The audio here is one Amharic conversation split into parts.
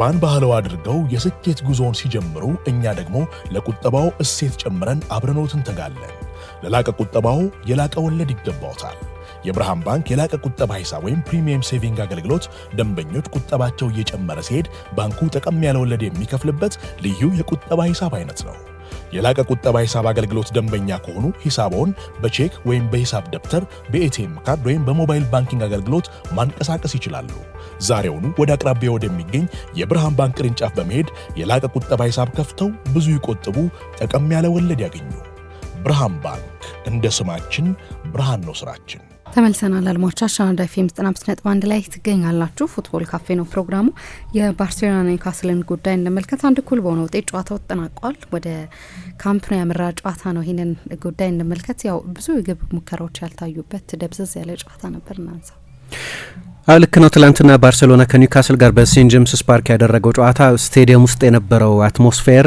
ቁጠባን ባህለው አድርገው የስኬት ጉዞውን ሲጀምሩ እኛ ደግሞ ለቁጠባው እሴት ጨምረን አብረኖት እንተጋለን። ለላቀ ቁጠባው የላቀ ወለድ ይገባዎታል። የብርሃን ባንክ የላቀ ቁጠባ ሂሳብ ወይም ፕሪሚየም ሴቪንግ አገልግሎት ደንበኞች ቁጠባቸው እየጨመረ ሲሄድ ባንኩ ጠቀም ያለ ወለድ የሚከፍልበት ልዩ የቁጠባ ሂሳብ አይነት ነው። የላቀ ቁጠባ ሂሳብ አገልግሎት ደንበኛ ከሆኑ ሂሳቦን በቼክ ወይም በሂሳብ ደብተር፣ በኤቲኤም ካርድ ወይም በሞባይል ባንኪንግ አገልግሎት ማንቀሳቀስ ይችላሉ። ዛሬውኑ ወደ አቅራቢያው ወደሚገኝ የብርሃን ባንክ ቅርንጫፍ በመሄድ የላቀ ቁጠባ ሂሳብ ከፍተው ብዙ ይቆጥቡ፣ ጠቀም ያለ ወለድ ያገኙ። ብርሃን ባንክ፣ እንደ ስማችን ብርሃን ነው ስራችን። ተመልሰናል። አድማጮቻችን አንድ ኤፍኤም 95.1 ላይ ትገኛላችሁ። ፉትቦል ካፌ ነው ፕሮግራሙ። የባርሴሎና ኒውካስልን ጉዳይ እንመልከት። አንድ እኩል በሆነ ውጤት ጨዋታው ተጠናቋል። ወደ ካምፕ ነው ያመራ ጨዋታ ነው። ይህንን ጉዳይ እንመልከት። ያው ብዙ የግብ ሙከራዎች ያልታዩበት ደብዘዝ ያለ ጨዋታ ነበር። እናንሳ። ልክ ነው። ትላንትና ባርሴሎና ከኒውካስል ጋር በሴንት ጄምስስ ፓርክ ያደረገው ጨዋታ ስቴዲየም ውስጥ የነበረው አትሞስፌር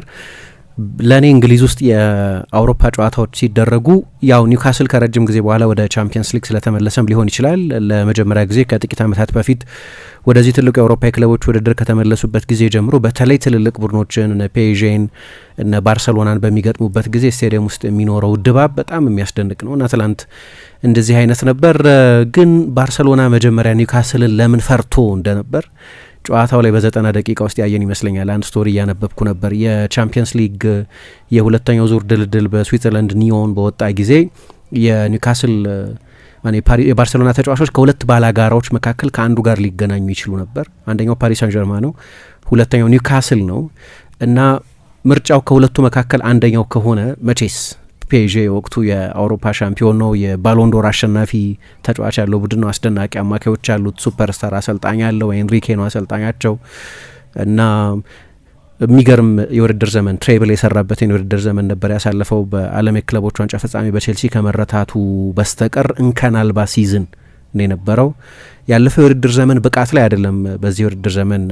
ለእኔ እንግሊዝ ውስጥ የአውሮፓ ጨዋታዎች ሲደረጉ ያው ኒውካስል ከረጅም ጊዜ በኋላ ወደ ቻምፒየንስ ሊግ ስለተመለሰም ሊሆን ይችላል። ለመጀመሪያ ጊዜ ከጥቂት ዓመታት በፊት ወደዚህ ትልቁ የአውሮፓ ክለቦች ውድድር ከተመለሱበት ጊዜ ጀምሮ በተለይ ትልልቅ ቡድኖችን እነ ፔዤን እነ ባርሰሎናን በሚገጥሙበት ጊዜ ስቴዲየም ውስጥ የሚኖረው ድባብ በጣም የሚያስደንቅ ነው እና ትላንት እንደዚህ አይነት ነበር። ግን ባርሰሎና መጀመሪያ ኒውካስልን ለምን ፈርቶ እንደነበር ጨዋታው ላይ በ90 ደቂቃ ውስጥ ያየን ይመስለኛል። አንድ ስቶሪ እያነበብኩ ነበር። የቻምፒየንስ ሊግ የሁለተኛው ዙር ድልድል በስዊትዘርላንድ ኒዮን በወጣ ጊዜ የኒውካስል የባርሴሎና ተጫዋቾች ከሁለት ባላጋራዎች መካከል ከአንዱ ጋር ሊገናኙ ይችሉ ነበር። አንደኛው ፓሪስ ሳን ጀርማ ነው፣ ሁለተኛው ኒውካስል ነው እና ምርጫው ከሁለቱ መካከል አንደኛው ከሆነ መቼስ ፔዤ ወቅቱ የአውሮፓ ሻምፒዮን ነው፣ የባሎንዶር አሸናፊ ተጫዋች ያለው ቡድን ነው፣ አስደናቂ አማካዮች ያሉት ሱፐርስታር አሰልጣኝ ያለው ኤንሪኬ ነው አሰልጣኛቸው እና የሚገርም የውድድር ዘመን ትሬብል የሰራበትን የውድድር ዘመን ነበር ያሳለፈው። በዓለም የክለቦች ዋንጫ ፍጻሜ በቼልሲ ከመረታቱ በስተቀር እንከን አልባ ሲዝን ነው የነበረው። ያለፈው የውድድር ዘመን ብቃት ላይ አይደለም በዚህ የውድድር ዘመን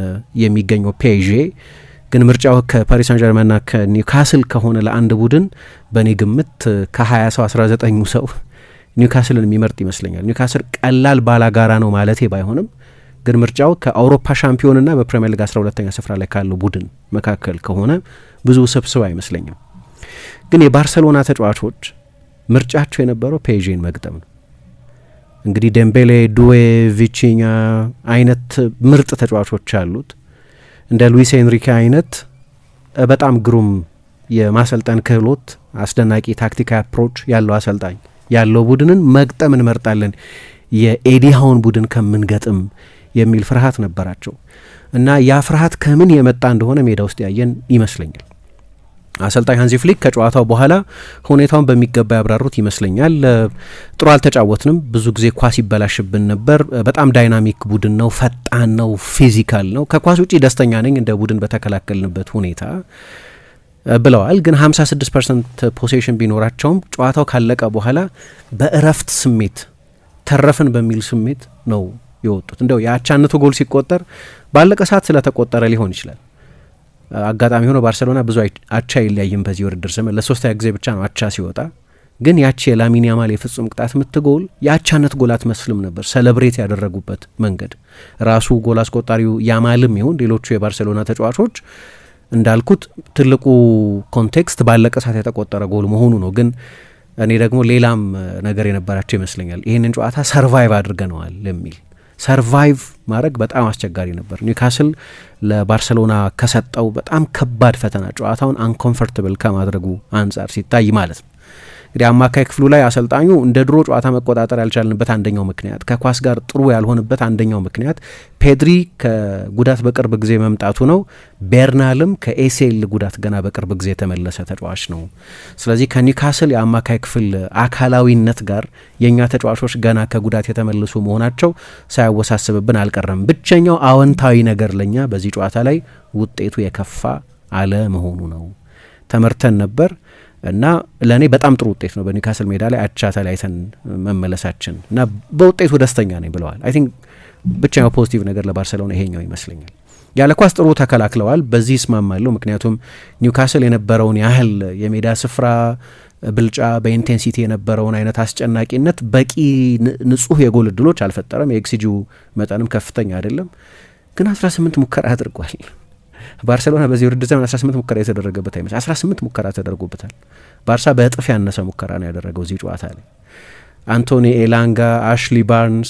የሚገኘው ፔዤ ግን ምርጫው ከፓሪስ ሳን ጀርመንና ከኒውካስል ከሆነ ለአንድ ቡድን በእኔ ግምት ከ20 ሰው 19 ሰው ኒውካስልን የሚመርጥ ይመስለኛል። ኒውካስል ቀላል ባላጋራ ነው ማለቴ ባይሆንም ግን ምርጫው ከአውሮፓ ሻምፒዮንና በፕሪሚየር ሊግ 12ኛ ስፍራ ላይ ካለው ቡድን መካከል ከሆነ ብዙ ስብስብ አይመስለኝም። ግን የባርሰሎና ተጫዋቾች ምርጫቸው የነበረው ፔዤን መግጠም ነው። እንግዲህ ዴምቤሌ፣ ዱዌ፣ ቪቺኛ አይነት ምርጥ ተጫዋቾች አሉት። እንደ ሉዊስ ኤንሪኬ አይነት በጣም ግሩም የማሰልጠን ክህሎት፣ አስደናቂ ታክቲካዊ አፕሮች ያለው አሰልጣኝ ያለው ቡድንን መግጠም እንመርጣለን የኤዲሃውን ቡድን ከምንገጥም የሚል ፍርሃት ነበራቸው እና ያ ፍርሃት ከምን የመጣ እንደሆነ ሜዳ ውስጥ ያየን ይመስለኛል። አሰልጣኝ ሃንዚ ፍሊክ ከጨዋታው በኋላ ሁኔታውን በሚገባ ያብራሩት ይመስለኛል። ጥሩ አልተጫወትንም፣ ብዙ ጊዜ ኳስ ይበላሽብን ነበር፣ በጣም ዳይናሚክ ቡድን ነው፣ ፈጣን ነው፣ ፊዚካል ነው፣ ከኳስ ውጪ ደስተኛ ነኝ እንደ ቡድን በተከላከልንበት ሁኔታ ብለዋል። ግን 56% ፖሴሽን ቢኖራቸውም ጨዋታው ካለቀ በኋላ በእረፍት ስሜት ተረፍን በሚል ስሜት ነው የወጡት። እንደው የአቻነቱ ጎል ሲቆጠር ባለቀ ሰዓት ስለተቆጠረ ሊሆን ይችላል። አጋጣሚ ሆኖ ባርሴሎና ብዙ አቻ ይለያይም በዚህ ውድድር ዘመን ለሶስተኛ ጊዜ ብቻ ነው አቻ ሲወጣ። ግን ያቺ የላሚን ያማል የፍጹም ቅጣት የምትጎል የአቻነት ጎል አትመስልም ነበር። ሰለብሬት ያደረጉበት መንገድ ራሱ ጎል አስቆጣሪው ያማልም ይሁን ሌሎቹ የባርሴሎና ተጫዋቾች እንዳልኩት ትልቁ ኮንቴክስት ባለቀ ሰዓት የተቆጠረ ጎል መሆኑ ነው። ግን እኔ ደግሞ ሌላም ነገር የነበራቸው ይመስለኛል። ይህንን ጨዋታ ሰርቫይቭ አድርገነዋል የሚል ሰርቫይቭ ማድረግ በጣም አስቸጋሪ ነበር። ኒውካስል ለባርሰሎና ከሰጠው በጣም ከባድ ፈተና ጨዋታውን አንኮምፎርታብል ከማድረጉ አንጻር ሲታይ ማለት ነው። እንግዲህ አማካይ ክፍሉ ላይ አሰልጣኙ እንደ ድሮ ጨዋታ መቆጣጠር ያልቻልንበት አንደኛው ምክንያት፣ ከኳስ ጋር ጥሩ ያልሆንበት አንደኛው ምክንያት ፔድሪ ከጉዳት በቅርብ ጊዜ መምጣቱ ነው። ቤርናልም ከኤሲኤል ጉዳት ገና በቅርብ ጊዜ የተመለሰ ተጫዋች ነው። ስለዚህ ከኒውካስል የአማካይ ክፍል አካላዊነት ጋር የእኛ ተጫዋቾች ገና ከጉዳት የተመለሱ መሆናቸው ሳያወሳስብብን አልቀረም። ብቸኛው አዎንታዊ ነገር ለኛ በዚህ ጨዋታ ላይ ውጤቱ የከፋ አለመሆኑ ነው። ተመርተን ነበር እና ለእኔ በጣም ጥሩ ውጤት ነው በኒውካስል ሜዳ ላይ አቻ ተለያይተን መመለሳችን እና በውጤቱ ደስተኛ ነኝ ብለዋል። አይ ቲንክ ብቸኛው ፖዚቲቭ ነገር ለባርሰሎና ይሄኛው ይመስለኛል። ያለ ኳስ ጥሩ ተከላክለዋል፣ በዚህ ይስማማለሁ። ምክንያቱም ኒውካስል የነበረውን ያህል የሜዳ ስፍራ ብልጫ በኢንቴንሲቲ የነበረውን አይነት አስጨናቂነት በቂ ንጹህ የጎል እድሎች አልፈጠረም። የኤክስጂው መጠንም ከፍተኛ አይደለም፣ ግን 18 ሙከራ አድርጓል። ባርሴሎና በዚህ ውድድር ዘመን 18 ሙከራ የተደረገበት አይመስል 18 ሙከራ ተደርጎበታል። ባርሳ በእጥፍ ያነሰ ሙከራ ነው ያደረገው እዚህ ጨዋታ ላይ። አንቶኒ ኤላንጋ፣ አሽሊ ባርንስ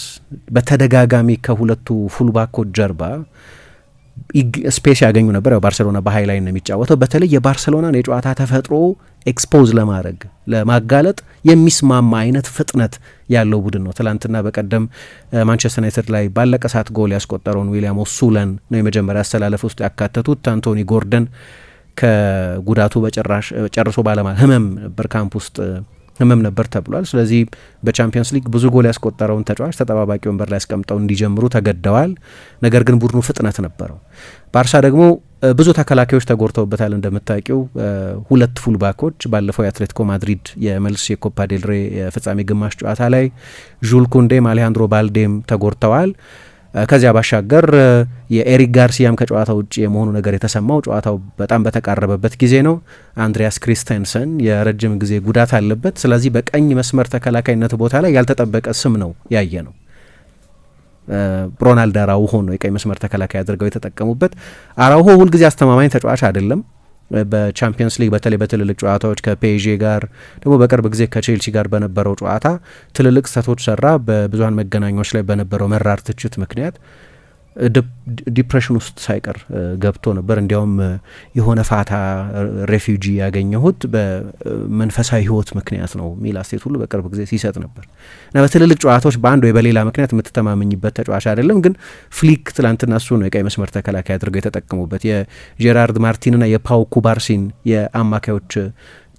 በተደጋጋሚ ከሁለቱ ፉልባኮች ጀርባ ስፔስ ያገኙ ነበር። ያው ባርሴሎና በሀይ ላይ ነው የሚጫወተው። በተለይ የባርሴሎናን የጨዋታ ተፈጥሮ ኤክስፖዝ ለማድረግ ለማጋለጥ የሚስማማ አይነት ፍጥነት ያለው ቡድን ነው። ትላንትና በቀደም ማንቸስተር ዩናይትድ ላይ ባለቀ ሰዓት ጎል ያስቆጠረውን ዊሊያም ኦሱለን ነው የመጀመሪያ አሰላለፍ ውስጥ ያካተቱት። አንቶኒ ጎርደን ከጉዳቱ ጨርሶ ህመም ነበር፣ ካምፕ ውስጥ ህመም ነበር ተብሏል። ስለዚህ በቻምፒየንስ ሊግ ብዙ ጎል ያስቆጠረውን ተጫዋች ተጠባባቂ ወንበር ላይ ያስቀምጠው እንዲጀምሩ ተገደዋል። ነገር ግን ቡድኑ ፍጥነት ነበረው። ባርሳ ደግሞ ብዙ ተከላካዮች ተጎድተውበታል። እንደምታውቂው ሁለት ፉልባኮች ባለፈው የአትሌቲኮ ማድሪድ የመልስ የኮፓ ዴል ሬ የፍጻሜ ግማሽ ጨዋታ ላይ ዡል ኩንዴም አሌሃንድሮ ባልዴም ተጎድተዋል። ከዚያ ባሻገር የኤሪክ ጋርሲያም ከጨዋታ ውጭ የመሆኑ ነገር የተሰማው ጨዋታው በጣም በተቃረበበት ጊዜ ነው። አንድሪያስ ክሪስተንሰን የረጅም ጊዜ ጉዳት አለበት። ስለዚህ በቀኝ መስመር ተከላካይነት ቦታ ላይ ያልተጠበቀ ስም ነው ያየ ነው። ሮናልድ አራውሆ ነው የቀኝ መስመር ተከላካይ አድርገው የተጠቀሙበት። አራውሆ ሁልጊዜ አስተማማኝ ተጫዋች አይደለም። በቻምፒየንስ ሊግ በተለይ በትልልቅ ጨዋታዎች ከፔዤ ጋር ደግሞ በቅርብ ጊዜ ከቼልሲ ጋር በነበረው ጨዋታ ትልልቅ ስህተቶች ሰራ። በብዙሀን መገናኛዎች ላይ በነበረው መራር ትችት ምክንያት ዲፕሬሽን ውስጥ ሳይቀር ገብቶ ነበር። እንዲያውም የሆነ ፋታ ሬፊውጂ ያገኘሁት በመንፈሳዊ ሕይወት ምክንያት ነው የሚል አስተያየት ሁሉ በቅርብ ጊዜ ሲሰጥ ነበር እና በትልልቅ ጨዋታዎች በአንድ ወይ በሌላ ምክንያት የምትተማመኝበት ተጫዋች አይደለም። ግን ፍሊክ ትላንትና እሱ ነው የቀይ መስመር ተከላካይ አድርገው የተጠቀሙበት። የጄራርድ ማርቲንና የፓው ኩባርሲን የአማካዮች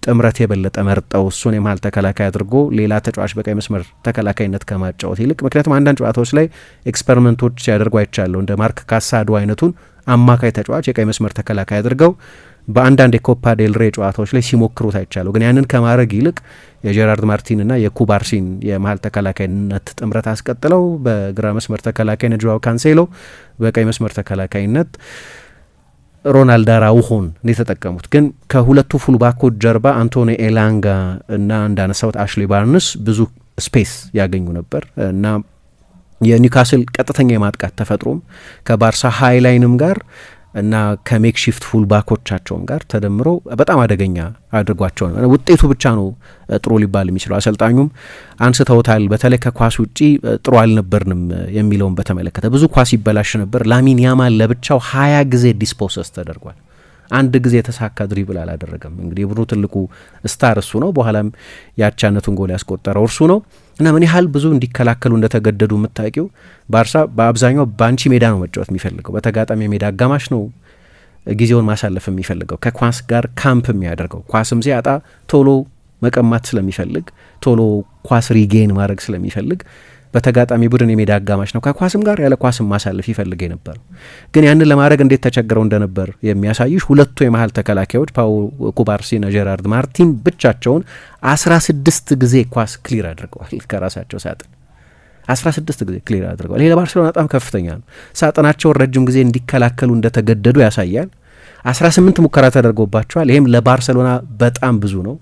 ጥምረት የበለጠ መርጠው እሱን የመሀል ተከላካይ አድርጎ ሌላ ተጫዋች በቀይ መስመር ተከላካይነት ከማጫወት ይልቅ፣ ምክንያቱም አንዳንድ ጨዋታዎች ላይ ኤክስፐሪመንቶች ሲያደርጉ አይቻለሁ። እንደ ማርክ ካሳዶ አይነቱን አማካይ ተጫዋች የቀይ መስመር ተከላካይ አድርገው በአንዳንድ የኮፓ ዴል ሬ ጨዋታዎች ላይ ሲሞክሩት አይቻለሁ። ግን ያንን ከማድረግ ይልቅ የጄራርድ ማርቲንና የኩባርሲን የመሀል ተከላካይነት ጥምረት አስቀጥለው በግራ መስመር ተከላካይነት ጆዋው ካንሴሎ፣ በቀይ መስመር ተከላካይነት ሮናልድ አራውሆን የተጠቀሙት። ግን ከሁለቱ ፉልባኮች ጀርባ አንቶኒ ኤላንጋ እና እንዳነሳውት አሽሊ ባርንስ ብዙ ስፔስ ያገኙ ነበር እና የኒውካስል ቀጥተኛ የማጥቃት ተፈጥሮም ከባርሳ ሃይ ላይንም ጋር እና ከሜክሺፍት ፉልባኮቻቸውም ጋር ተደምሮ በጣም አደገኛ አድርጓቸው ነው። ውጤቱ ብቻ ነው ጥሩ ሊባል የሚችለው። አሰልጣኙም አንስተውታል። በተለይ ከኳስ ውጪ ጥሩ አልነበርንም የሚለውን በተመለከተ ብዙ ኳስ ይበላሽ ነበር። ላሚን ያማል ለብቻው 20 ጊዜ ዲስፖሰስ ተደርጓል። አንድ ጊዜ የተሳካ ድሪብል አላደረገም። እንግዲህ የቡድኑ ትልቁ ስታር እሱ ነው። በኋላም የአቻነቱን ጎል ያስቆጠረው እርሱ ነው እና ምን ያህል ብዙ እንዲከላከሉ እንደተገደዱ የምታውቂው። ባርሳ በአብዛኛው በአንቺ ሜዳ ነው መጫወት የሚፈልገው፣ በተጋጣሚ የሜዳ አጋማሽ ነው ጊዜውን ማሳለፍ የሚፈልገው፣ ከኳስ ጋር ካምፕ የሚያደርገው። ኳስም ሲያጣ ቶሎ መቀማት ስለሚፈልግ፣ ቶሎ ኳስ ሪጌን ማድረግ ስለሚፈልግ በተጋጣሚ ቡድን የሜዳ አጋማሽ ነው ከኳስም ጋር ያለ ኳስም ማሳለፍ ይፈልግ የነበረው። ግን ያንን ለማድረግ እንዴት ተቸግረው እንደነበር የሚያሳይሽ ሁለቱ የመሀል ተከላካዮች ፓው ኩባርሲና ጄራርድ ማርቲን ብቻቸውን 16 ጊዜ ኳስ ክሊር አድርገዋል። ከራሳቸው ሳጥን 16 ጊዜ ክሊር አድርገዋል። ይሄ ለባርሴሎና በጣም ከፍተኛ ነው። ሳጥናቸውን ረጅም ጊዜ እንዲከላከሉ እንደተገደዱ ያሳያል። 18 ሙከራ ተደርጎባቸዋል። ይህም ለባርሰሎና በጣም ብዙ ነው።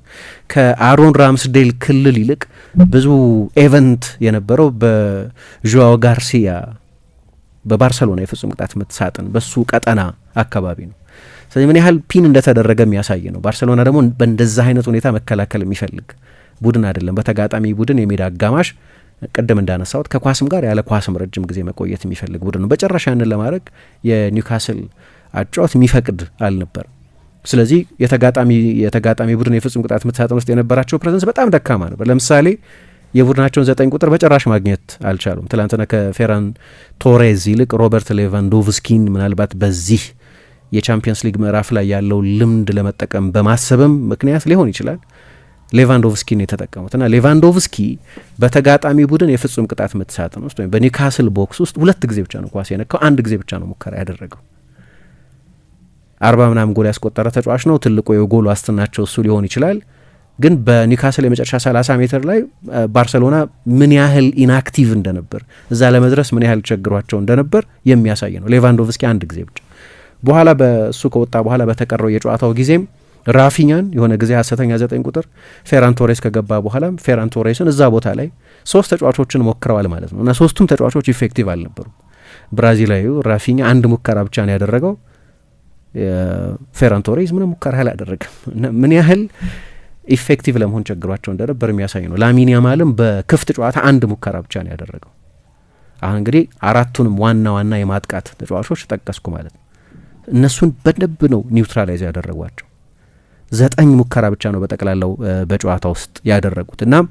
ከአሮን ራምስዴል ክልል ይልቅ ብዙ ኤቨንት የነበረው በዡዋው ጋርሲያ በባርሰሎና የፍጹም ቅጣት ምት ሳጥን በሱ ቀጠና አካባቢ ነው። ስለዚህ ምን ያህል ፒን እንደተደረገ የሚያሳይ ነው። ባርሰሎና ደግሞ በእንደዛ አይነት ሁኔታ መከላከል የሚፈልግ ቡድን አይደለም። በተጋጣሚ ቡድን የሜዳ አጋማሽ ቅድም እንዳነሳሁት ከኳስም ጋር ያለ ኳስም ረጅም ጊዜ መቆየት የሚፈልግ ቡድን ነው። በጭራሽ ያንን ለማድረግ የኒውካስል አጫወት የሚፈቅድ አልነበር። ስለዚህ የተጋጣሚ ቡድን የፍጹም ቅጣት ምት ሳጥን ውስጥ የነበራቸው ፕሬዘንስ በጣም ደካማ ነበር። ለምሳሌ የቡድናቸውን 9 ቁጥር በጭራሽ ማግኘት አልቻሉም። ትላንትና ከፌራን ቶሬዝ ይልቅ ሮበርት ሌቫንዶቭስኪን ምናልባት በዚህ የቻምፒየንስ ሊግ ምዕራፍ ላይ ያለው ልምድ ለመጠቀም በማሰብም ምክንያት ሊሆን ይችላል ሌቫንዶቭስኪን የተጠቀሙት እና ሌቫንዶቭስኪ በተጋጣሚ ቡድን የፍጹም ቅጣት ምት ሳጥን ውስጥ ወይም በኒውካስል ቦክስ ውስጥ 2 ጊዜ ብቻ ነው ኳስ የነካው፣ 1 ጊዜ ብቻ ነው ሙከራ ያደረገው። 40 ምናምን ጎል ያስቆጠረ ተጫዋች ነው። ትልቁ የጎል ዋስትናቸው እሱ ሊሆን ይችላል። ግን በኒውካስል የመጨረሻ 30 ሜትር ላይ ባርሰሎና ምን ያህል ኢንአክቲቭ እንደነበር፣ እዛ ለመድረስ ምን ያህል ቸግሯቸው እንደነበር የሚያሳይ ነው። ሌቫንዶቭስኪ 1 ጊዜ ብቻ። በኋላ በእሱ ከወጣ በኋላ በተቀረው የጨዋታው ጊዜም ራፊኛን የሆነ ጊዜ ሀሰተኛ 9 ቁጥር ፌራን ቶሬስ ከገባ በኋላም ፌራን ቶሬስን እዛ ቦታ ላይ 3 ተጫዋቾችን ሞክረዋል ማለት ነው እና 3ቱም ተጫዋቾች ኢፌክቲቭ አልነበሩም። ብራዚላዊው ራፊኛ 1 ሙከራ ብቻ ነው ያደረገው። ፌራን ቶሬዝ ምንም ሙከራ አላደረገም እና ምን ያህል ኢፌክቲቭ ለመሆን ቸግሯቸው እንደነበር የሚያሳይ ነው። ላሚን ያማልም በክፍት ጨዋታ አንድ ሙከራ ብቻ ነው ያደረገው። አሁን እንግዲህ አራቱንም ዋና የማጥቃት ተጫዋቾች ጠቀስኩ ማለት ነው። እነሱን በደንብ ነው ኒውትራላይዝ ያደረጓቸው። 9 ሙከራ ብቻ ነው በጠቅላላው በጨዋታ ውስጥ ያደረጉት። እናም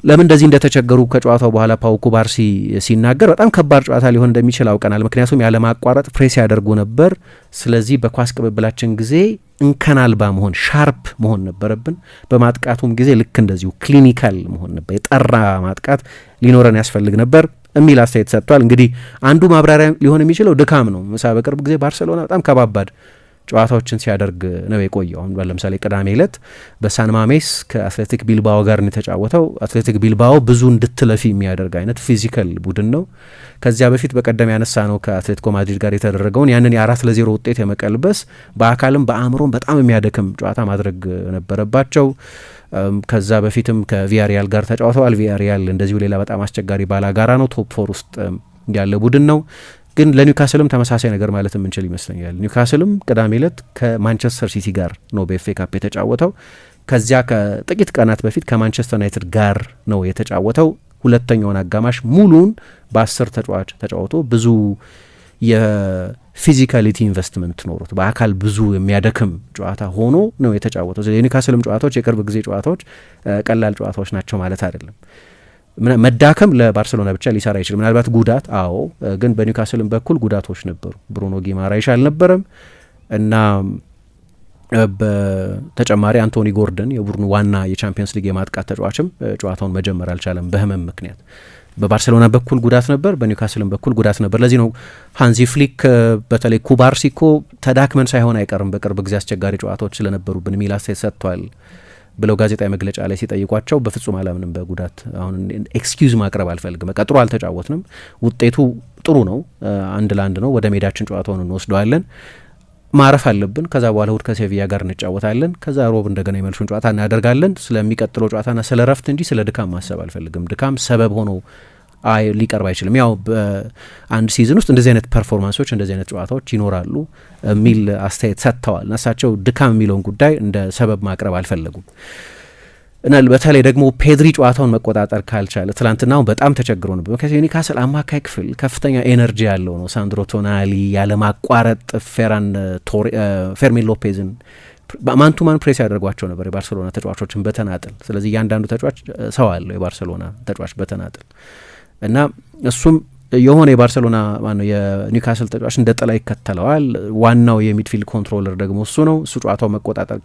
ለምን እንደዚህ እንደተቸገሩ ከጨዋታው በኋላ ፓው ኩባርሲ ሲናገር በጣም ከባድ ጨዋታ ሊሆን እንደሚችል አውቀናል፣ ምክንያቱም ያለማቋረጥ ፕሬስ ያደርጉ ነበር። ስለዚህ በኳስ ቅብብላችን ጊዜ እንከን አልባ መሆን ሻርፕ መሆን ነበረብን። በማጥቃቱም ጊዜ ልክ እንደዚሁ ክሊኒካል መሆን ነበር፣ የጠራ ማጥቃት ሊኖረን ያስፈልግ ነበር የሚል አስተያየት ሰጥቷል። እንግዲህ አንዱ ማብራሪያ ሊሆን የሚችለው ድካም ነው። ምሳ በቅርብ ጊዜ ባርሴሎና በጣም ከባባድ ጨዋታዎችን ሲያደርግ ነው የቆየው። አሁን ለምሳሌ ቅዳሜ ዕለት በሳን ማሜስ ከአትሌቲክ ቢልባኦ ጋር ነው የተጫወተው። አትሌቲክ ቢልባኦ ብዙ እንድትለፊ የሚያደርግ አይነት ፊዚካል ቡድን ነው። ከዚያ በፊት በቀደም ያነሳ ነው ከአትሌቲኮ ማድሪድ ጋር የተደረገውን ያንን የ4-0 ውጤት የመቀልበስ በአካልም በአእምሮም በጣም የሚያደክም ጨዋታ ማድረግ ነበረባቸው። ከዛ በፊትም ከቪያሪያል ጋር ተጫውተዋል። ቪያሪያል እንደዚሁ ሌላ በጣም አስቸጋሪ ባላጋራ ነው። ቶፕ 4 ውስጥ ያለ ቡድን ነው። ግን ለኒውካስልም ተመሳሳይ ነገር ማለት የምንችል ይመስለኛል። ኒውካስልም ቅዳሜ ዕለት ከማንቸስተር ሲቲ ጋር ነው በኤፍኤ ካፕ የተጫወተው። ከዚያ ከጥቂት ቀናት በፊት ከማንቸስተር ዩናይትድ ጋር ነው የተጫወተው። ሁለተኛውን አጋማሽ ሙሉን በ10 ተጫዋች ተጫውቶ ብዙ የፊዚካሊቲ ኢንቨስትመንት ኖሮት በአካል ብዙ የሚያደክም ጨዋታ ሆኖ ነው የተጫወተው። የኒውካስልም ጨዋታዎች የቅርብ ጊዜ ጨዋታዎች ቀላል ጨዋታዎች ናቸው ማለት አይደለም። መዳከም ለባርሴሎና ብቻ ሊሰራ ይችላል። ምናልባት ጉዳት ግን በኒውካስልም በኩል ጉዳቶች ነበሩ። ብሩኖ ጊማራይሽ አልነበረም እና በተጨማሪ አንቶኒ ጎርደን የቡድኑ ዋና የቻምፒየንስ ሊግ የማጥቃት ተጫዋችም ጨዋታውን መጀመር አልቻለም በህመም ምክንያት። በባርሴሎና በኩል ጉዳት ነበር፣ በኒውካስልም በኩል ጉዳት ነበር። ለዚህ ነው ሃንዚ ፍሊክ በተለይ ኩባርሲኮ ተዳክመን ሳይሆን አይቀርም በቅርብ ጊዜ አስቸጋሪ ጨዋታዎች ስለነበሩብን የሚል አስተያየት ሰጥቷል ብለው ጋዜጣዊ መግለጫ ላይ ሲጠይቋቸው በፍጹም አላምንም በጉዳት አሁን ኤክስኪውዝ ማቅረብ አልፈልግም። በቃ ጥሩ አልተጫወትንም፣ ውጤቱ ጥሩ ነው፣ 1-1 ነው፣ ወደ ሜዳችን ጨዋታውን እንወስደዋለን፣ ማረፍ አለብን። ከዛ በኋላ እሁድ ከሴቪያ ጋር እንጫወታለን፣ ከዛ ሮብ እንደገና የመልሱን ጨዋታ እናደርጋለን። ስለሚቀጥለው ጨዋታና ስለ ረፍት እንጂ ስለ ድካም ማሰብ አልፈልግም። ድካም ሰበብ ሆኖ ሊቀርብ አይችልም። ያው በአንድ ሲዝን ውስጥ እንደዚህ አይነት ፐርፎርማንሶች እንደዚህ አይነት ጨዋታዎች ይኖራሉ የሚል አስተያየት ሰጥተዋል። እሳቸው ድካም የሚለውን ጉዳይ እንደ ሰበብ ማቅረብ አልፈለጉም እና በተለይ ደግሞ ፔድሪ ጨዋታውን መቆጣጠር ካልቻለ ትላንትናውን በጣም ተቸግሮ ነበር። ምክንያቱም የኒውካስል አማካይ ክፍል ከፍተኛ ኤነርጂ ያለው ነው። ሳንድሮ ቶናሊ ያለማቋረጥ ፌርሚን ሎፔዝን ማንቱማን ፕሬስ ያደርጓቸው ነበር የባርሴሎና ተጫዋቾችን በተናጥል። ስለዚህ እያንዳንዱ ተጫዋች ሰው አለው የባርሴሎና ተጫዋች በተናጥል እና እሱም የሆነ የባርሴሎና ማነው የኒውካስል ተጫዋች እንደ ጥላ ይከተለዋል። ዋናው የሚድፊልድ ኮንትሮለር ደግሞ እሱ ነው። እሱ ጨዋታው መቆጣጠር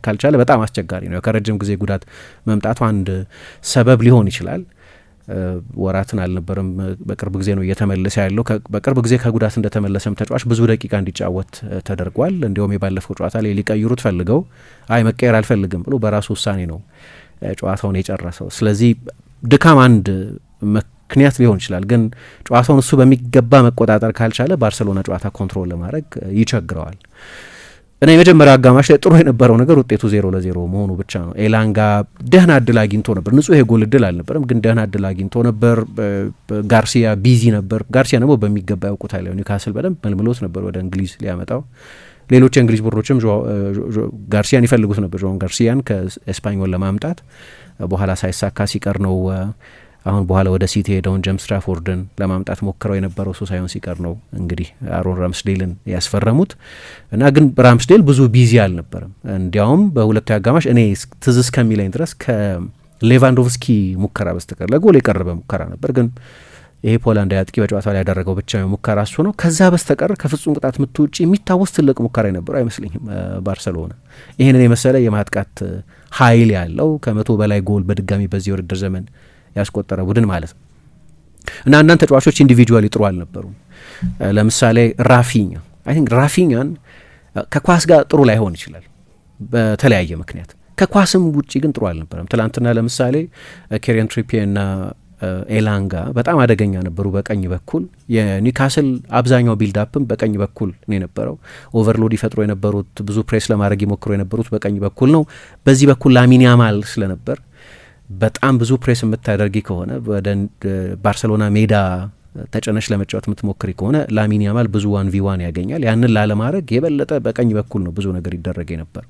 ካልቻለ በጣም አስቸጋሪ ነው። ከረጅም ጊዜ ጉዳት መምጣቱ አንድ ሰበብ ሊሆን ይችላል። ወራትን አልነበረም፣ በቅርብ ጊዜ ነው እየተመለሰ ያለው። በቅርብ ጊዜ ከጉዳት እንደተመለሰም ተጫዋች ብዙ ደቂቃ እንዲጫወት ተደርጓል። እንዲሁም የባለፈው ጨዋታ ላይ ሊቀይሩት ፈልገው መቀየር አልፈልግም ብሎ በራሱ ውሳኔ ነው ጨዋታውን የጨረሰው። ስለዚህ ድካም አንድ ምክንያት ሊሆን ይችላል። ግን ጨዋታውን እሱ በሚገባ መቆጣጠር ካልቻለ ባርሴሎና ጨዋታ ኮንትሮል ለማድረግ ይቸግረዋል እና የመጀመሪያው አጋማሽ ላይ ጥሩ የነበረው ነገር ውጤቱ 0-0 መሆኑ ብቻ ነው። ኤላንጋ ደህና እድል አግኝቶ ነበር። ንጹህ የጎል እድል አልነበረም፣ ግን ደህና እድል አግኝቶ ነበር። ጋርሲያ ቢዚ ነበር። ጋርሲያ ደግሞ በሚገባ ያውቁታል። ኒውካስል በደንብ መልምሎት ነበር ወደ እንግሊዝ ሊያመጣው። ሌሎች የእንግሊዝ ቡድኖችም ጋርሲያን ይፈልጉት ነበር። ጆን ጋርሲያን ከኤስፓኞል ለማምጣት በኋላ ሳይሳካ ሲቀር ነው አሁን በኋላ ወደ ሲቲ ሄደውን ጄምስ ትራፎርድን ለማምጣት ሞክረው የነበረው እሱ ሳይሆን ሲቀር ነው እንግዲህ አሮን ራምስዴልን ያስፈረሙት እና ግን ራምስዴል ብዙ ቢዚ አልነበረም። እንዲያውም በሁለተኛው አጋማሽ እኔ ትዝ እስከሚለኝ ድረስ ከሌቫንዶቭስኪ ሙከራ በስተቀር ለጎል የቀረበ ሙከራ ነበር። ግን ይሄ ፖላንዳዊ አጥቂ በጨዋታ ላይ ያደረገው ብቻው ሙከራ እሱ ነው። ከዛ በስተቀር ከፍጹም ቅጣት ምት ውጪ የሚታወስ ትልቅ ሙከራ የነበረው አይመስለኝም ባርሰሎና። ይህንን የመሰለ የማጥቃት ኃይል ያለው 100 በላይ ጎል በድጋሚ በዚህ የውድድር ዘመን ያስቆጠረ ቡድን ማለት ነው እና አንዳንድ ተጫዋቾች ኢንዲቪጁዋሊ ጥሩ አልነበሩም። ለምሳሌ ራፊኛን ከኳስ ጋር ጥሩ ላይሆን ይችላል በተለያየ ምክንያት፣ ከኳስም ውጪ ግን ጥሩ አልነበረም። ትላንትና ለምሳሌ ኬሪያን ትሪፒዬ እና ኤላንጋ በጣም አደገኛ ነበሩ በቀኝ በኩል። የኒውካስል አብዛኛው ቢልዳፕም በቀኝ በኩል ነው የነበረው። ኦቨርሎድ ይፈጥሩ የነበሩት ብዙ ፕሬስ ለማድረግ ይሞክሩ የነበሩት በቀኝ በኩል ነው። በዚህ በኩል ላሚን ያማል ስለነበር በጣም ብዙ ፕሬስ የምታደርጊ ከሆነ ወደ ባርሴሎና ሜዳ ተጨነሽ ለመጫወት የምትሞክሪ ከሆነ ላሚን ያማል ብዙ 1v1 ያገኛል። ያንን ላለማድረግ የበለጠ በቀኝ በኩል ነው ብዙ ነገር ይደረግ ነበር።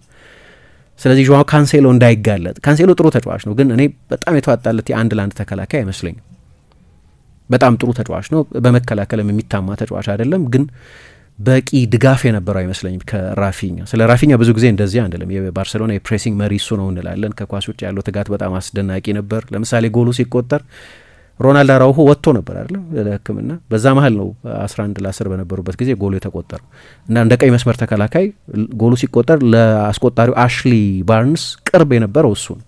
ስለዚህ ጆዋ ካንሴሎ እንዳይጋለጥ፣ ካንሴሎ ጥሩ ተጫዋች ነው፣ ግን እኔ በጣም የተዋጣለት የአንድ ለአንድ ተከላካይ አይመስለኝም። በጣም ጥሩ ተጫዋች ነው፣ በመከላከልም የሚታማ ተጫዋች አይደለም፣ ግን በቂ ድጋፍ የነበረው አይመስለኝም ከራፊኛ። ስለ ራፊኛ ብዙ ጊዜ እንደዚህ አንልም፣ የባርሴሎና የፕሬሲንግ መሪ እሱ ነው እንላለን። ከኳስ ውጭ ያለው ትጋት በጣም አስደናቂ ነበር። ለምሳሌ ጎሉ ሲቆጠር ሮናልዶ አራውሆ ወጥቶ ነበር አይደለም ለሕክምና። በዛ መሀል ነው 11 ለ10 በነበሩበት ጊዜ ጎሉ የተቆጠረው እና እንደ ቀኝ መስመር ተከላካይ ጎሉ ሲቆጠር ለአስቆጣሪው አሽሊ ባርንስ ቅርብ የነበረው እሱ ነው።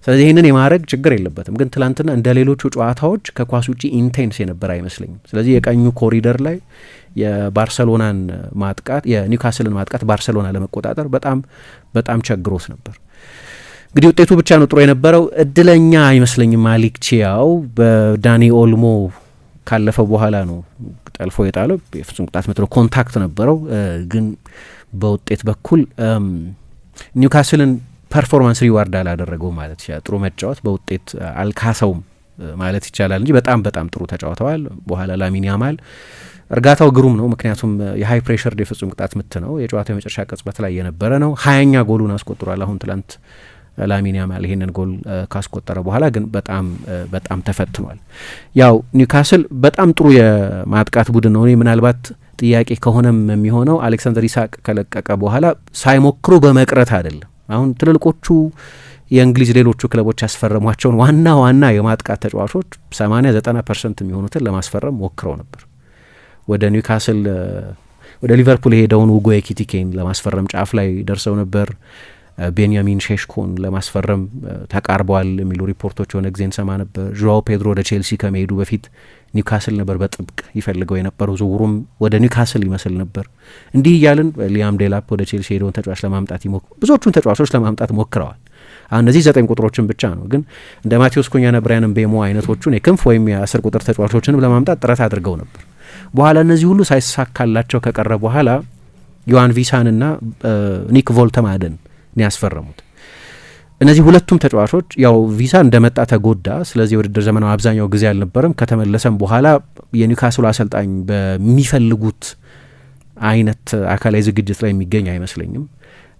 ስለዚህ ይህንን የማድረግ ችግር የለበትም። ግን ትላንትና እንደ ሌሎቹ ጨዋታዎች ከኳስ ውጭ ኢንቴንስ የነበረ አይመስለኝም። ስለዚህ የቀኙ ኮሪደር ላይ የባርሰሎናን ማጥቃት የኒውካስልን ማጥቃት ባርሰሎና ለመቆጣጠር በጣም በጣም ቸግሮት ነበር። እንግዲህ ውጤቱ ብቻ ነው ጥሩ የነበረው። እድለኛ አይመስለኝም ማሊክ ቺያው በዳኒ ኦልሞ ካለፈው በኋላ ነው ጠልፎ የጣለው። የፍጹም ቅጣት ምት ኮንታክት ነበረው፣ ግን በውጤት በኩል ኒውካስልን ፐርፎርማንስ ሪዋርድ አላደረገው ማለት ይችላል። ጥሩ መጫወት በውጤት አልካሰውም ማለት ይቻላል እንጂ በጣም በጣም ጥሩ ተጫውተዋል። በኋላ ላሚን ያማል እርጋታው ግሩም ነው፣ ምክንያቱም የሀይ ፕሬሸር የፍጹም ቅጣት ምት ነው። የጨዋታው የመጨረሻ ቅጽበት ላይ የነበረ ነው። 20ኛ ጎሉን አስቆጥሯል። አሁን ትላንት ላሚን ያማል ይሄንን ጎል ካስቆጠረ በኋላ ግን በጣም በጣም ተፈትኗል። ያው ኒውካስል በጣም ጥሩ የማጥቃት ቡድን ነው። እኔ ምናልባት ጥያቄ ከሆነም የሚሆነው አሌክሳንደር ኢሳቅ ከለቀቀ በኋላ ሳይሞክሩ በመቅረት አይደለም። አሁን ትልልቆቹ የእንግሊዝ ሌሎቹ ክለቦች ያስፈረሟቸውን ዋና ዋና የማጥቃት ተጫዋቾች 80-90% የሚሆኑትን ለማስፈረም ሞክረው ነበር። ወደ ኒውካስል ወደ ሊቨርፑል የሄደውን ውጎ ኤኪቲኬን ለማስፈረም ጫፍ ላይ ደርሰው ነበር። ቤንያሚን ሼሽኮን ለማስፈረም ተቃርበዋል የሚሉ ሪፖርቶች የሆነ ጊዜ እንሰማ ነበር። ዡዋው ፔድሮ ወደ ቼልሲ ከመሄዱ በፊት ኒውካስል ነበር በጥብቅ ይፈልገው የነበረው። ዝውውሩም ወደ ኒውካስል ይመስል ነበር። እንዲህ እያልን ሊያም ዴላፕ ወደ ቼልሲ ሄደውን ተጫዋች ለማምጣት ብዙዎቹን ተጫዋቾች ለማምጣት ሞክረዋል። አሁን እነዚህ 9 ቁጥሮችን ብቻ ነው፣ ግን እንደ ማቴዎስ ኩኛና ብራያን ምቤሞ አይነቶቹን የክንፍ ወይም የ10 ቁጥር ተጫዋቾችንም ለማምጣት ጥረት አድርገው ነበር። በኋላ እነዚህ ሁሉ ሳይሳካላቸው ከቀረ በኋላ ዮሃን ቪሳንና ኒክ ቮልተማደን ያስፈረሙት። እነዚህ ሁለቱም ተጫዋቾች ያው ቪሳ እንደመጣ ተጎዳ። ስለዚህ የውድድር ዘመናው አብዛኛው ጊዜ አልነበረም። ከተመለሰም በኋላ የኒውካስሉ አሰልጣኝ በሚፈልጉት አይነት አካላዊ ዝግጅት ላይ የሚገኝ አይመስለኝም።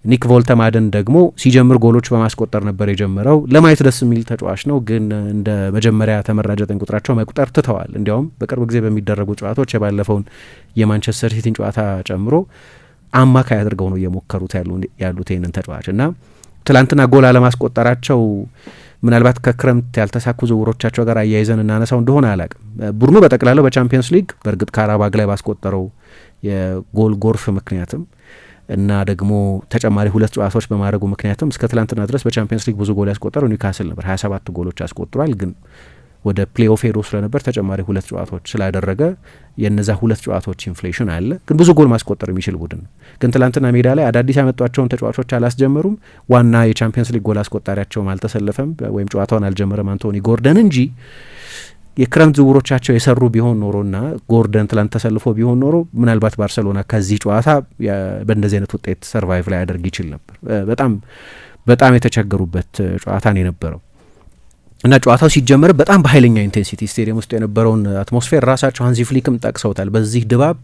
ኒክ ቮልተማደን ደግሞ ሲጀምር ጎሎች በማስቆጠር ነበር የጀመረው። ለማየት ደስ የሚል ተጫዋች ነው፣ ግን እንደ መጀመሪያ ተመራጭ 9 ቁጥራቸው መቁጠር ትተዋል። እንዲያውም በቅርብ ጊዜ በሚደረጉ ጨዋታዎች የባለፈውን የማንቸስተር ሲቲን ጨዋታ ጨምሮ አማካይ አድርገው ነው እየሞከሩት ያሉት ይህንን ተጫዋች እና ትላንትና ጎል አለማስቆጠራቸው ምናልባት ከክረምት ያልተሳኩ ዝውውሮቻቸው ጋር አያይዘን እናነሳው እንደሆነ አላቅም። ቡድኑ በጠቅላላው በቻምፒየንስ ሊግ በእርግጥ ካራባግ ላይ ባስቆጠረው የጎል ጎርፍ ምክንያትም እና ደግሞ ተጨማሪ 2 ጨዋታዎች በማድረጉ ምክንያትም እስከ ትላንትና ድረስ በቻምፒየንስ ሊግ ብዙ ጎል ያስቆጠረው ኒውካስል ነበር። 27 ጎሎች አስቆጥሯል። ግን ወደ ፕሌኦፍ ሄዶ ስለነበር ተጨማሪ 2 ጨዋታዎች ስላደረገ የነዛ 2 ጨዋታዎች ኢንፍሌሽን አለ። ግን ብዙ ጎል ማስቆጠር የሚችል ቡድን ነው። ግን ትላንትና ሜዳ ላይ አዳዲስ ያመጧቸውን ተጫዋቾች አላስጀመሩም። ዋና የቻምፒየንስ ሊግ ጎል አስቆጣሪያቸውም አልተሰለፈም ወይም ጨዋታውን አልጀመረም አንቶኒ ጎርደን እንጂ የክረምት ዝውውሮቻቸው የሰሩ ቢሆን ኖሮና ጎርደን ትላንት ተሰልፎ ቢሆን ኖሮ ምናልባት ባርሰሎና ከዚህ ጨዋታ በእንደዚህ አይነት ውጤት ሰርቫይቭ ላይ ያደርግ ይችል ነበር። በጣም በጣም የተቸገሩበት ጨዋታ ነው የነበረው እና ጨዋታው ሲጀመር በጣም በኃይለኛ ኢንቴንሲቲ ስቴዲየም ውስጥ የነበረውን አትሞስፌር ራሳቸው ሃንዚ ፍሊክም ጠቅሰውታል። በዚህ ድባብ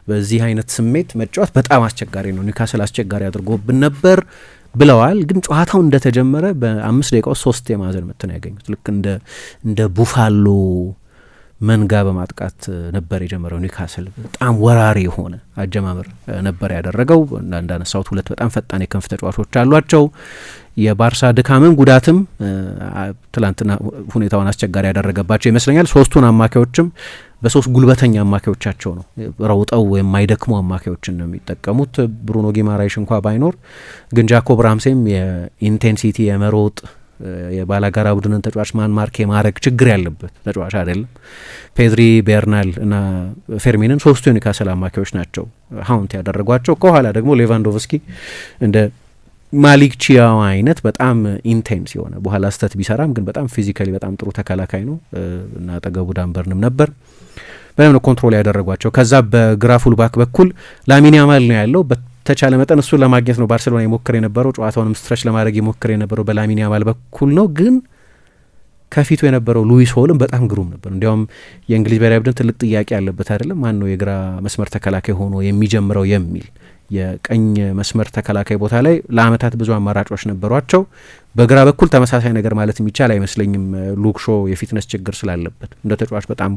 በዚህ አይነት ስሜት መጫወት በጣም አስቸጋሪ ነው፣ ኒውካስል አስቸጋሪ አድርጎብን ነበር ብለዋል። ግን ጨዋታው እንደተጀመረ በ5 ደቂቃ ውስጥ 3 የማዕዘን ምት ነው ያገኙት። ልክ እንደ ቡፋሎ መንጋ በማጥቃት ነበር የጀመረው ኒውካስል። በጣም ወራሪ የሆነ አጀማመር ነበር ያደረገው። እንዳነሳሁት 2 በጣም ፈጣን የክንፍ ተጫዋቾች አሏቸው። የባርሳ ድካምም ጉዳትም ትላንትና ሁኔታውን አስቸጋሪ ያደረገባቸው ይመስለኛል። 3ቱን አማካዮችም በ3 ጉልበተኛ አማካዮቻቸው ነው ረውጠው የማይደክሙ አማካዮችን ነው የሚጠቀሙት። ብሩኖ ጊማራይሽ እንኳ ባይኖር ግን ጃኮብ ራምሴም የኢንቴንሲቲ የመሮጥ የባላጋራ ቡድንን ተጫዋች ማርክ የማድረግ ችግር ያለበት ተጫዋች አይደለም። ፔድሪ፣ ቤርናል እና ፌርሚንን 3ቱ የኒውካስል አማካዮች ናቸው ሀውንት ያደረጓቸው። ከኋላ ደግሞ ሌቫንዶቭስኪ እንደ ማሊክ ቺያው አይነት በጣም ኢንቴንስ የሆነ በኋላ ስተት ቢሰራም ግን በጣም ፊዚካሊ በጣም ጥሩ ተከላካይ ነው እና አጠገቡ ዳንበርንም ነበር በደንብ ነው ኮንትሮል ያደረጓቸው። ከዛ በግራ ፉልባክ በኩል ላሚን ያማል ነው ያለው። በተቻለ መጠን እሱን ለማግኘት ነው ባርሴሎና የሞከረ የነበረው። ጨዋታውንም ስትረች ለማድረግ የሞከረ የነበረው በላሚን ያማል በኩል ነው። ግን ከፊቱ የነበረው ሉዊስ ሆልም በጣም ግሩም ነበር። እንዲያውም የእንግሊዝ ብሔራዊ ቡድን ትልቅ ጥያቄ ያለበት አይደለም ማን ነው የግራ መስመር ተከላካይ ሆኖ የሚጀምረው የሚል። የቀኝ መስመር ተከላካይ ቦታ ላይ ለአመታት ብዙ አማራጮች ነበሯቸው። በግራ በኩል ተመሳሳይ ነገር ማለት የሚቻል አይመስለኝም። ሉክሾ የፊትነስ ችግር ስላለበት እንደ ተጫዋች በጣም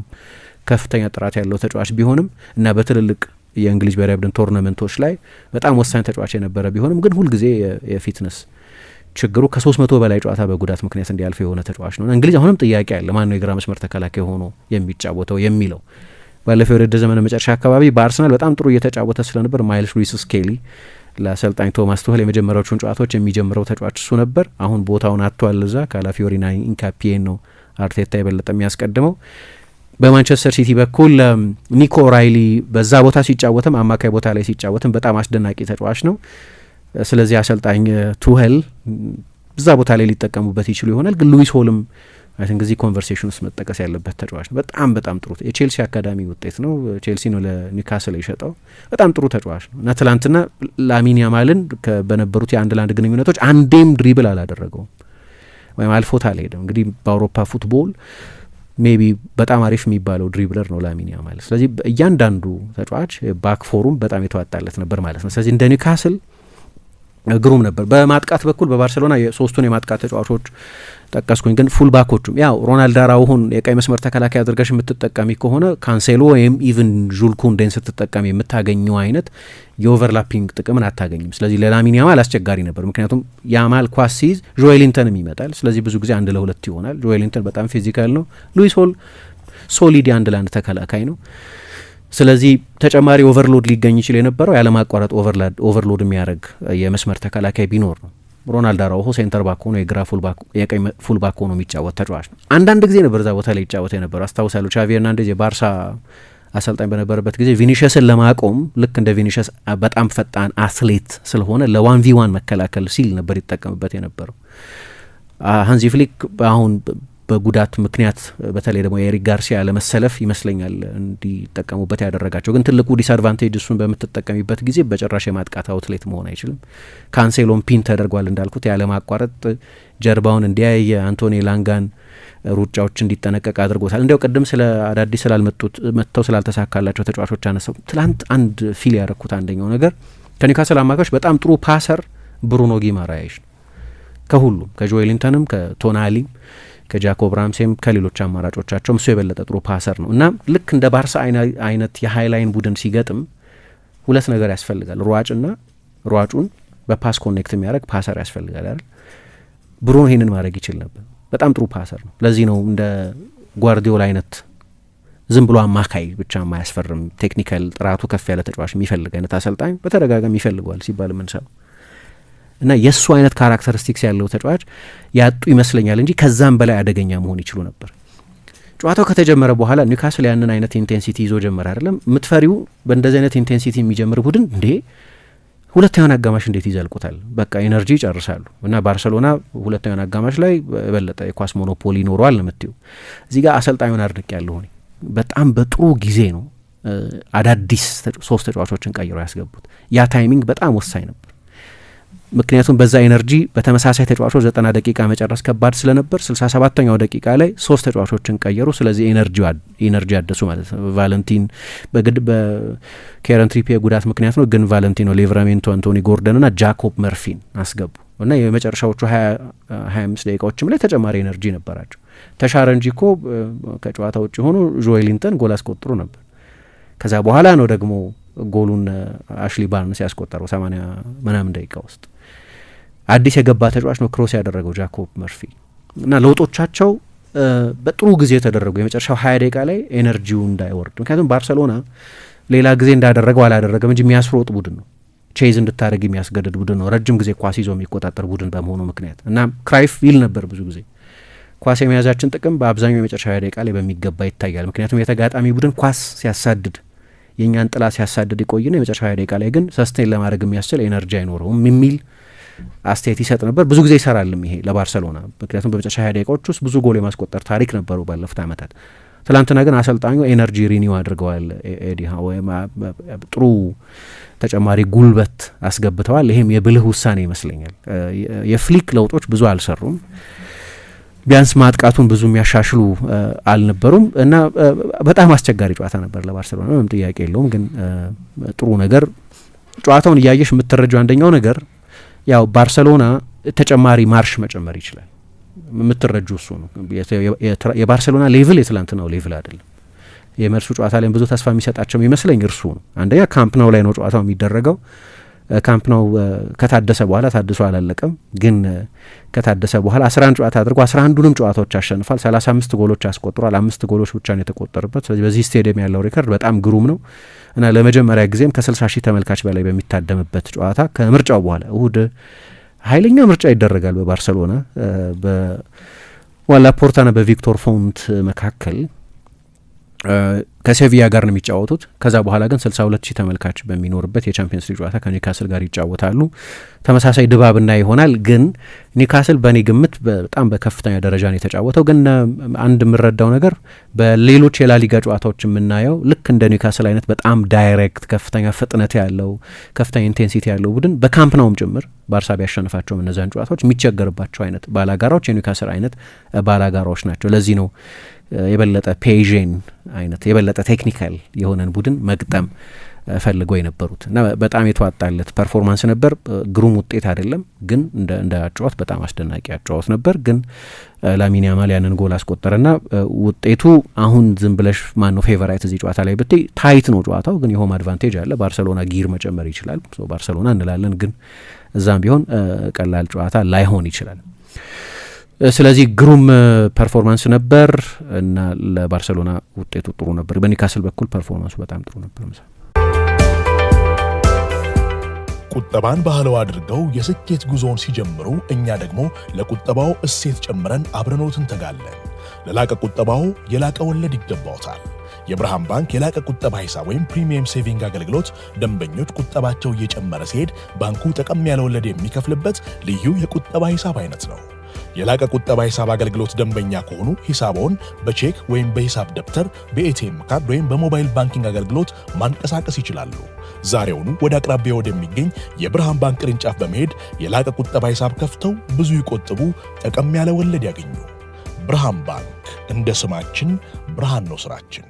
ከፍተኛ ጥራት ያለው ተጫዋች ቢሆንም እና በትልልቅ የእንግሊዝ ብሔራዊ ቡድን ቶርናመንቶች ላይ በጣም ወሳኝ ተጫዋች የነበረ ቢሆንም ግን ሁልጊዜ የፊትነስ ችግሩ ከ300 በላይ ጨዋታ በጉዳት ምክንያት እንዲያልፍ የሆነ ተጫዋች ነው። እንግሊዝ አሁንም ጥያቄ አለ ማን ነው የግራ መስመር ተከላካይ ሆኖ የሚጫወተው የሚለው። ባለፈው የውድድር ዘመን መጨረሻ አካባቢ በአርሰናል በጣም ጥሩ እየተጫወተ ስለነበር ማይልስ ሉዊስ ስኬሊ ለአሰልጣኝ ቶማስ ቱኸል የመጀመሪያዎቹን ጨዋታዎች የሚጀምረው ተጫዋች እሱ ነበር። አሁን ቦታውን አጥቷል። እዛ ካላፊዮሪና ኢንካፒዬን ነው አርቴታ የበለጠ የሚያስቀድመው። በማንቸስተር ሲቲ በኩል ኒኮ ራይሊ በዛ ቦታ ሲጫወትም አማካይ ቦታ ላይ ሲጫወትም በጣም አስደናቂ ተጫዋች ነው። ስለዚህ አሰልጣኝ ቱኸል እዛ ቦታ ላይ ሊጠቀሙበት ይችሉ ይሆናል። ግን ሉዊስ ሆልም አይ ቲንክ እዚህ ኮንቨርሴሽን ውስጥ መጠቀስ ያለበት ተጫዋች ነው። በጣም በጣም ጥሩ የቼልሲ አካዳሚ ውጤት ነው። ቼልሲ ነው ለኒውካስል የሸጠው። በጣም ጥሩ ተጫዋች ነው እና ትላንትና ላሚን ያማልን በነበሩት የ1-ለ1 ግንኙነቶች አንዴም ድሪብል አላደረገውም ወይም አልፎት አልሄደም። እንግዲህ በአውሮፓ ፉትቦል ሜቢ በጣም አሪፍ የሚባለው ድሪብለር ነው ላሚን ያማል። ስለዚህ እያንዳንዱ ተጫዋች ባክፎሩም በጣም የተዋጣለት ነበር ማለት ነው። ስለዚህ እንደ ኒውካስል ግሩም ነበር። በማጥቃት በኩል በባርሴሎና የሶስቱን የማጥቃት ተጫዋቾች ጠቀስኩኝ። ግን ፉል ባኮቹም ያው ሮናልድ አራውሆን የቀይ መስመር ተከላካይ አድርገሽ የምትጠቀሚ ከሆነ ካንሴሎ ወይም ኢቭን ዡል ኩንዴን ስትጠቀሚ የምታገኘው አይነት የኦቨርላፒንግ ጥቅምን አታገኝም። ስለዚህ ለላሚን ያማል አስቸጋሪ ነበር። ምክንያቱም ያማል ኳስ ሲይዝ ጆኤሊንተንም ይመጣል። ስለዚህ ብዙ ጊዜ 1-ለ2 ይሆናል። ጆኤሊንተን በጣም ፊዚካል ነው። ሉዊስ ሆል ሶሊድ 1-ለ1 ተከላካይ ነው። ስለዚህ ተጨማሪ ኦቨርሎድ ሊገኝ ይችል የነበረው ያለማቋረጥ ኦቨርሎድ የሚያደርግ የመስመር ተከላካይ ቢኖር ነው። ሮናልድ አራውሆ ሴንተር ባክ ሆኖ የግራ የቀኝ ፉል ባክ ሆኖ የሚጫወት ተጫዋች ነው። አንዳንድ ጊዜ ነበር እዛ ቦታ ላይ ይጫወት የነበረው። አስታውሳለሁ ቻቪ ሄርናንዴዝ የባርሳ አሰልጣኝ በነበረበት ጊዜ ቪኒሽስን ለማቆም ልክ እንደ ቪኒሽስ በጣም ፈጣን አትሌት ስለሆነ ለ1v1 መከላከል ሲል ነበር ይጠቀምበት የነበረው። ሃንዚ ፍሊክ አሁን በጉዳት ምክንያት በተለይ ደግሞ የኤሪክ ጋርሲያ ለመሰለፍ ይመስለኛል እንዲጠቀሙበት ያደረጋቸው። ግን ትልቁ ዲስአድቫንቴጅ እሱን በምትጠቀሚበት ጊዜ በጭራሽ የማጥቃት አውትሌት መሆን አይችልም። ካንሴሎም ፒን ተደርጓል እንዳልኩት ያለማቋረጥ ጀርባውን እንዲያይ አንቶኒ ላንጋን ሩጫዎች እንዲጠነቀቅ አድርጎታል። እንዲያው ቅድም ስለ አዳዲስ መጥተው ስላልተሳካላቸው ተጫዋቾች አነሳው። ትላንት አንድ ፊል ያደረኩት አንደኛው ነገር ከኒውካስል አማካዮች በጣም ጥሩ ፓሰር ብሩኖ ጊማራይሽ ነው። ከሁሉም ከጆኤሊንተንም ከቶናሊም ከጃኮብ ራምሴም ከሌሎች አማራጮቻቸውም እሱ የበለጠ ጥሩ ፓሰር ነው እና ልክ እንደ ባርሳ አይነት የሃይላይን ቡድን ሲገጥም ሁለት ነገር ያስፈልጋል። ሯጭና ሯጩን በፓስ ኮኔክት የሚያደርግ ፓሰር ያስፈልጋል አይደል? ብሩኖ ይሄንን ማድረግ ይችል ነበር። በጣም ጥሩ ፓሰር ነው። ለዚህ ነው እንደ ጓርዲዮላ አይነት ዝም ብሎ አማካይ ብቻ የማያስፈርም ቴክኒካል ጥራቱ ከፍ ያለ ተጫዋች የሚፈልግ አይነት አሰልጣኝ በተደጋጋሚ ይፈልገዋል ሲባል የምንሰማው እና የእሱ አይነት ካራክተሪስቲክስ ያለው ተጫዋች ያጡ ይመስለኛል እንጂ ከዛም በላይ አደገኛ መሆን ይችሉ ነበር። ጨዋታው ከተጀመረ በኋላ ኒውካስል ያንን አይነት ኢንቴንሲቲ ይዞ ጀመረ አይደለም። የምትፈሪው በእንደዚህ አይነት ኢንቴንሲቲ የሚጀምር ቡድን እንዴ ሁለተኛውን አጋማሽ እንዴት ይዘልቁታል? በቃ ኤነርጂ ይጨርሳሉ። እና ባርሰሎና ሁለተኛውን አጋማሽ ላይ የበለጠ የኳስ ሞኖፖሊ ይኖረዋል ነው የምትይው። እዚህ ጋር አሰልጣኙን አድንቅ ያለሁ በጣም በጥሩ ጊዜ ነው አዳዲስ 3 ተጫዋቾችን ቀይረው ያስገቡት። ያ ታይሚንግ በጣም ወሳኝ ነበር። ምክንያቱም በዛ ኤነርጂ በተመሳሳይ ተጫዋቾች 90 ደቂቃ መጨረስ ከባድ ስለነበር 67ኛው ደቂቃ ላይ 3 ተጫዋቾችን ቀየሩ። ስለዚህ ኤነርጂ አደሱ ማለት ነው። ቫለንቲን በግድ በኬረን ትሪፒየ ጉዳት ምክንያት ነው፣ ግን ቫለንቲኖ ሌቭራሜንቶ፣ አንቶኒ ጎርደን ና ጃኮብ መርፊን አስገቡ እና የመጨረሻዎቹ 25 ደቂቃዎችም ላይ ተጨማሪ ኤነርጂ ነበራቸው። ተሻረ እንጂ እኮ ከጨዋታ ውጭ ሆኖ ጆኤሊንተን ጎል አስቆጥሮ ነበር። ከዛ በኋላ ነው ደግሞ ጎሉን አሽሊ ባርንስ ያስቆጠረው 80 ምናምን ደቂቃ ውስጥ። አዲስ የገባ ተጫዋች ነው ክሮስ ያደረገው ጃኮብ መርፊ እና ለውጦቻቸው በጥሩ ጊዜ የተደረጉ የመጨረሻው 20 ደቂቃ ላይ ኤነርጂው እንዳይወርድ። ምክንያቱም ባርሰሎና ሌላ ጊዜ እንዳደረገው አላደረገም እንጂ የሚያስሮጥ ቡድን ነው፣ ቼዝ እንድታደርግ የሚያስገድድ ቡድን ነው፣ ረጅም ጊዜ ኳስ ይዞ የሚቆጣጠር ቡድን በመሆኑ ምክንያት እና ክራይፍ ይል ነበር ብዙ ጊዜ ኳስ የመያዛችን ጥቅም በአብዛኛው የመጨረሻው 20 ደቂቃ ላይ በሚገባ ይታያል። ምክንያቱም የተጋጣሚ ቡድን ኳስ ሲያሳድድ የእኛን ጥላ ሲያሳድድ ይቆይና የመጨረሻ 20 ደቂቃ ላይ ግን ሰስቴን ለማድረግ የሚያስችል ኤነርጂ አይኖረውም የሚል አስተያየት ይሰጥ ነበር። ብዙ ጊዜ ይሰራልም ይሄ ለባርሰሎና። ምክንያቱም በመጨረሻ 20 ደቂቃዎች ውስጥ ብዙ ጎል የማስቆጠር ታሪክ ነበሩ ባለፉት ዓመታት። ትላንትና ግን አሰልጣኙ ኤነርጂ ሪኒው አድርገዋል። ኤዲሃ ወይም ጥሩ ተጨማሪ ጉልበት አስገብተዋል። ይሄም የብልህ ውሳኔ ይመስለኛል። የፍሊክ ለውጦች ብዙ አልሰሩም። ቢያንስ ማጥቃቱን ብዙ የሚያሻሽሉ አልነበሩም እና በጣም አስቸጋሪ ጨዋታ ነበር ለባርሴሎና፣ ምንም ጥያቄ የለውም። ግን ጥሩ ነገር ጨዋታውን እያየሽ የምትረጂው አንደኛው ነገር ያው ባርሴሎና ተጨማሪ ማርሽ መጨመር ይችላል። የምትረጁ እሱ ነው። የባርሴሎና ሌቭል የትላንትናው ሌቭል አይደለም። የመልሱ ጨዋታ ላይ ብዙ ተስፋ የሚሰጣቸው ይመስለኝ እርሱ ነው። አንደኛ ካምፕ ናው ላይ ነው ጨዋታው የሚደረገው። ካምፕ ናው ከታደሰ በኋላ ታድሶ አላለቀም፣ ግን ከታደሰ በኋላ 11 ጨዋታ አድርጎ 11ዱንም ጨዋታዎች አሸንፏል። 35 ጎሎች አስቆጥሯል። 5 ጎሎች ብቻ ነው የተቆጠሩበት። ስለዚህ በዚህ ስቴዲየም ያለው ሪከርድ በጣም ግሩም ነው እና ለመጀመሪያ ጊዜም ከ60 ሺህ ተመልካች በላይ በሚታደምበት ጨዋታ ከምርጫው በኋላ እሁድ ኃይለኛ ምርጫ ይደረጋል በባርሴሎና በላፖርታና በቪክቶር ፎንት መካከል ከሴቪያ ጋር ነው የሚጫወቱት። ከዛ በኋላ ግን 62 ሺህ ተመልካች በሚኖርበት የቻምፒየንስ ሊግ ጨዋታ ከኒውካስል ጋር ይጫወታሉ። ተመሳሳይ ድባብና ይሆናል። ግን ኒውካስል በእኔ ግምት በጣም በከፍተኛ ደረጃ ነው የተጫወተው። ግን አንድ የምረዳው ነገር በሌሎች የላሊጋ ጨዋታዎች የምናየው ልክ እንደ ኒውካስል አይነት በጣም ዳይሬክት ከፍተኛ ፍጥነት ያለው ከፍተኛ ኢንቴንሲቲ ያለው ቡድን በካምፕ ናውም ጭምር ባርሳ ቢያሸንፋቸውም እነዛን ጨዋታዎች የሚቸገርባቸው አይነት ባላጋራዎች የኒውካስል አይነት ባላጋራዎች ናቸው። ለዚህ ነው የበለጠ ፔዥን አይነት የበለጠ ቴክኒካል የሆነን ቡድን መግጠም ፈልገው የነበሩት እና በጣም የተዋጣለት ፐርፎርማንስ ነበር። ግሩም ውጤት አይደለም፣ ግን እንደ አጫዋት በጣም አስደናቂ አጫዋት ነበር። ግን ላሚን ያማል ያንን ጎል አስቆጠረና ውጤቱ አሁን ዝም ብለሽ ማነው ፌቨራይት እዚህ ጨዋታ ላይ ብትይ ታይት ነው ጨዋታው፣ ግን የሆም አድቫንቴጅ አለ። ባርሴሎና ጊር መጨመር ይችላል። ባርሴሎና እንላለን፣ ግን እዛም ቢሆን ቀላል ጨዋታ ላይሆን ይችላል። ስለዚህ ግሩም ፐርፎርማንስ ነበር እና ለባርሴሎና ውጤቱ ጥሩ ነበር። በኒውካስል በኩል ፐርፎርማንሱ በጣም ጥሩ ነበር። ቁጠባን ባህለው አድርገው የስኬት ጉዞውን ሲጀምሩ እኛ ደግሞ ለቁጠባው እሴት ጨምረን አብረኖት እንተጋለን። ለላቀ ቁጠባው የላቀ ወለድ ይገባዎታል። የብርሃን ባንክ የላቀ ቁጠባ ሂሳብ ወይም ፕሪሚየም ሴቪንግ አገልግሎት ደንበኞች ቁጠባቸው እየጨመረ ሲሄድ ባንኩ ጠቀም ያለ ወለድ የሚከፍልበት ልዩ የቁጠባ ሂሳብ አይነት ነው። የላቀ ቁጠባ ሂሳብ አገልግሎት ደንበኛ ከሆኑ ሂሳቦን በቼክ ወይም በሂሳብ ደብተር፣ በኤቲኤም ካርድ ወይም በሞባይል ባንኪንግ አገልግሎት ማንቀሳቀስ ይችላሉ። ዛሬውኑ ወደ አቅራቢያ ወደሚገኝ የብርሃን ባንክ ቅርንጫፍ በመሄድ የላቀ ቁጠባ ሂሳብ ከፍተው ብዙ ይቆጥቡ፣ ጠቀም ያለ ወለድ ያገኙ። ብርሃን ባንክ፣ እንደ ስማችን ብርሃን ነው ስራችን።